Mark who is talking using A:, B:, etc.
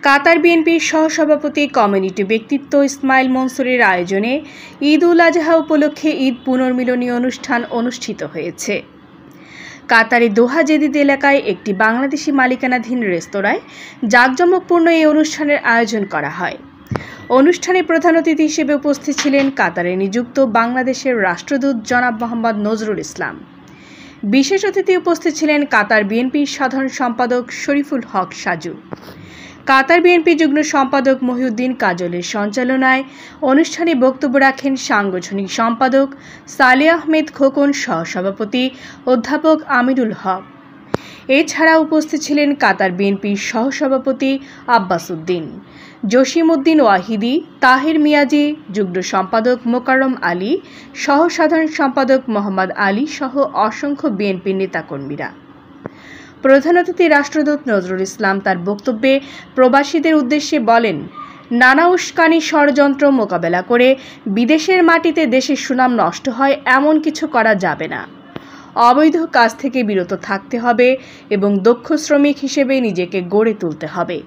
A: কাতার বিএনপির সহসভাপতি কমিউনিটি ব্যক্তিত্ব ইসমাইল মনসুরের আয়োজনে ঈদ উল আজহা উপলক্ষে ঈদ পুনর্মিলনী অনুষ্ঠান অনুষ্ঠিত হয়েছে। কাতারের দোহা জেদিদ এলাকায় একটি বাংলাদেশি মালিকানাধীন রেস্তোরাঁয় জাঁকজমকপূর্ণ এই অনুষ্ঠানের আয়োজন করা হয়। অনুষ্ঠানে প্রধান অতিথি হিসেবে উপস্থিত ছিলেন কাতারে নিযুক্ত বাংলাদেশের রাষ্ট্রদূত জনাব মোহাম্মদ নজরুল ইসলাম। বিশেষ অতিথি উপস্থিত ছিলেন কাতার বিএনপির সাধারণ সম্পাদক শরীফুল হক সাজু। কাতার বিএনপি যুগ্ম সম্পাদক মহিউদ্দিন কাজলের সঞ্চালনায় অনুষ্ঠানে বক্তব্য রাখেন সাংগঠনিক সম্পাদক সালেহ আহমেদ খোকন, সহসভাপতি অধ্যাপক আমিরুল হক। এছাড়া উপস্থিত ছিলেন কাতার বিএনপির সহসভাপতি আব্বাস উদ্দিন, জসিম উদ্দিন ওয়াহিদি, তাহের মিয়াজি, যুগ্ম সম্পাদক মোকাররম আলী, সহ সাধারণ সম্পাদক মোহাম্মদ আলী সহ অসংখ্য বিএনপির নেতাকর্মীরা। প্রধান অতিথি রাষ্ট্রদূত নজরুল ইসলাম তার বক্তব্যে প্রবাসীদের উদ্দেশ্যে বলেন, নানা উস্কানি ষড়যন্ত্র মোকাবেলা করে বিদেশের মাটিতে দেশের সুনাম নষ্ট হয় এমন কিছু করা যাবে না। অবৈধ কাজ থেকে বিরত থাকতে হবে এবং দক্ষ শ্রমিক হিসেবে নিজেকে গড়ে তুলতে হবে।